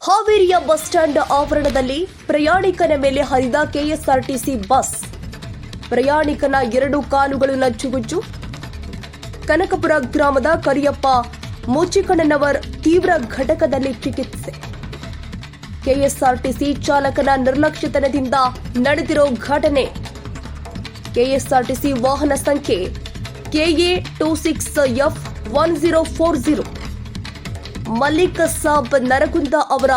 ಹಾವೇರಿಯ bus stand ಆವರಣದಲ್ಲಿ ಪ್ರಯಾಣಿಕನ ಮೇಲೆ ಹರಿದ ಕೆಎಸ್ಆರ್ಟಿಸಿ ಬಸ್. ಪ್ರಯಾಣಿಕನ 2 ಕಾಲುಗಳು ನಚ್ಚುಗುಚ್ಚು. ಕನಕಪುರ ಗ್ರಾಮದ ಕರಿಯಪ್ಪ ಮುಚ್ಚಿಕಣ್ಣನವರ್ ತೀವ್ರ ಘಟಕದಲ್ಲಿ ಚಿಕಿತ್ಸೆ. ಕೆಎಸ್ಆರ್ಟಿಸಿ ಚಾಲಕನ ನಿರ್ಲಕ್ಷ್ಯತನದಿಂದ ನಡೆದಿರೋ ಘಟನೆ. ಕೆಎಸ್ಆರ್ಟಿಸಿ ವಾಹನ ಸಂಖ್ಯೆ KA 26F1040 ಮಲ್ಲಿಕ್ ಸಾಬ್ ನರಗುಂದ ಅವರ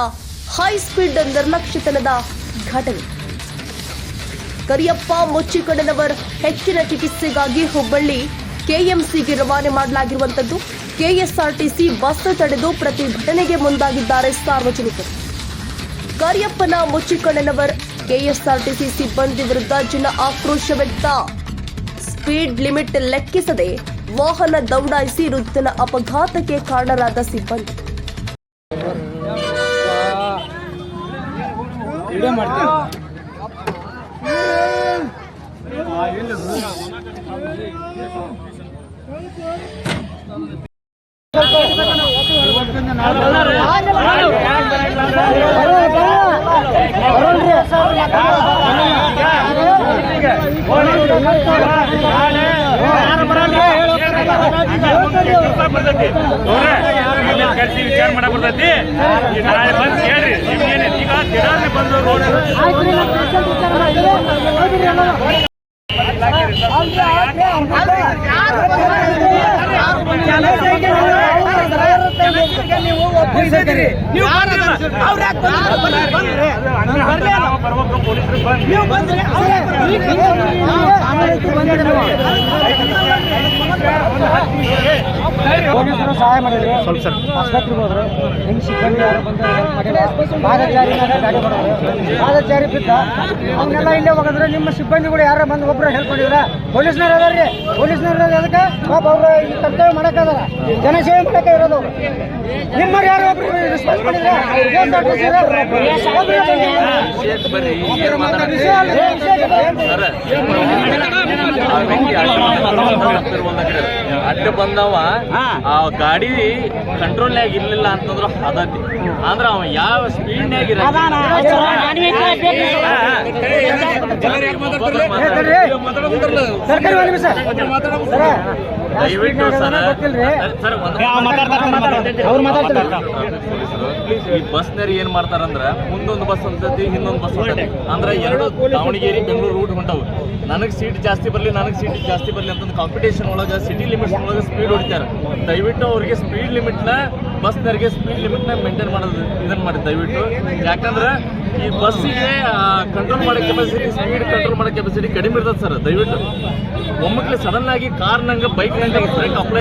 ಹೈ ಸ್ಪೀಡ್ ನಿರ್ಲಕ್ಷ್ಯತನದ ಘಟನೆ. ಕರಿಯಪ್ಪ ಮುಚ್ಚಿಕಣ್ಣನವರ್ ಹೆಚ್ಚಿನ ಚಿಕಿತ್ಸೆಗಾಗಿ ಹುಬ್ಬಳ್ಳಿ KMCಗೆ ರವಾನೆ ಮಾಡಲಾಗಿರುವಂತದ್ದು. ಕೆಎಸ್ಆರ್ಟಿಸಿ ಬಸ್ ತಡೆದು ಪ್ರತಿಭಟನೆಗೆ ಮುಂದಾಗಿದ್ದಾರೆ ಸಾರ್ವಜನಿಕರು. ಕರಿಯಪ್ಪನ ಮುಚ್ಚಿಕಣ್ಣನವರ್ ಕೆಎಸ್ಆರ್ಟಿಸಿ ಸಿಬ್ಬಂದಿ ವಿರುದ್ಧ ಜನ ಆಕ್ರೋಶ ವ್ಯಕ್ತ. ಸ್ಪೀಡ್ ಲಿಮಿಟ್ ಲೆಕ್ಕಿಸದೆ ವಾಹನ ದೌಡಾಯಿಸಿ ವೃದ್ಧನ ಅಪಘಾತಕ್ಕೆ ಕಾರಣರಾದ ಸಿಬ್ಬಂದಿ. ವಿಚಾರ ಮಾಡಕ್ ಬರ್ತೈತಿ. ನಾಳೆ ಬಂದು ಕೇಳ್ರಿ. ನಿಮ್ಗೇನು ಈಗ ದಿನಾನೇ ಬಂದು ರೋಡ್ ಪೊಲೀಸರು ಸಹಾಯ ಮಾಡಿದ್ರು. ಸ್ವಲ್ಪ ಆಸ್ಪತ್ರೆಗೆ ಹೋದ್ರು. ಹೆಂಗ್ ಸಿಬ್ಬಂದಿ ಯಾರು ಬಂದು ಹೆಲ್ಪ್ ಮಾಡಿಲ್ಲ. ಪಾದಚಾರಿ ಗಾಡಿ ಬರೋದು ಪಾದಚಾರಿ ಬಿದ್ದ ಅವನ್ನೆಲ್ಲ ಇಲ್ಲೇ ಹೋಗಿದ್ರೆ ನಿಮ್ಮ ಸಿಬ್ಬಂದಿಗಳು ಯಾರು ಬಂದು ಒಬ್ರು ಹೆಲ್ಪ್ ಮಾಡಿದ್ರ. ಪೊಲೀಸ್ನವ್ರು ಅದಾರ್ರಿ. ಪೊಲೀಸ್ನವ್ರು ಅದಕ್ಕೆ ಪಾಪ ಅವ್ರು ಕರ್ತವ್ಯ ಮಾಡಕ್ಕಾಗಲ್ಲ. ಜನಸೇವೆ ಮಾಡಕ್ಕೆ ಇರೋದು. ನಿಮ್ಮವ್ರು ಯಾರು ಒಬ್ರು ರೆಸ್ಪಾನ್ಸ್ ಮಾಡಿದ್ರ. ಅಡ್ಡ ಬಂದವ ಆ ಗಾಡಿ ಕಂಟ್ರೋಲ್ನಾಗ ಇರ್ಲಿಲ್ಲ ಅಂತಂದ್ರ ಅದತಿ ಅಂದ್ರ ಅವ ಯಾವ ಸ್ಪೀಡ್ನಾಗ ದಯವಿಟ್ಟು ಈ ಬಸ್ನವ್ರು ಏನ್ ಮಾಡ್ತಾರಂದ್ರ ಮುಂದೊಂದು ಬಸ್ ಅಂತೈತಿ ಹಿಂದೊಂದು ಬಸ್ ಅಂತೈತಿ. ಅಂದ್ರ 2 ದಾವಣಗೆರೆ ಬೆಂಗಳೂರು ರೂಟ್ ಹೊಂಟವು. ನನಗೆ ಸೀಟ್ ಜಾಸ್ತಿ ಬರ್ಲಿ ಅಂತಂದು ಕಾಂಪಿಟೇಷನ್ ಒಳಗೆ ಸಿಟಿ ಲಿಮಿಟ್ಸ್ ಒಳಗೆ ಸ್ಪೀಡ್ ಹೊಡಿತಾರೆ. ದಯವಿಟ್ಟು ಅವ್ರಿಗೆ ಸ್ಪೀಡ್ ಲಿಮಿಟ್ನ ಬಸ್ನವ್ರಿಗೆ ಸ್ಪೀಡ್ ಲಿಮಿಟ್ನ ಮೇಂಟೈನ್ ಮಾಡೋದು ಇದನ್ನ ಮಾಡಿ ದಯವಿಟ್ಟು. ಯಾಕಂದ್ರೆ ಈ ಬಸ್ಸಿಗೆ ಕಂಟ್ರೋಲ್ ಮಾಡೋ ಕೆಪಾಸಿಟಿ ಸ್ಪೀಡ್ ಕಂಟ್ರೋಲ್ ಮಾಡೋ ಕೆಪಾಸಿಟಿ ಕಡಿಮೆ ಇರ್ತದೆ ಸರ್. ದಯವಿಟ್ಟು ಒಮ್ಮಕ್ಲೆ ಸಡನ್ ಆಗಿ ಕಾರ್ನಂಗೆ ಬೈಕ್ನಂಗೆ ಬ್ರೇಕ್ ಅಪ್ಲೈ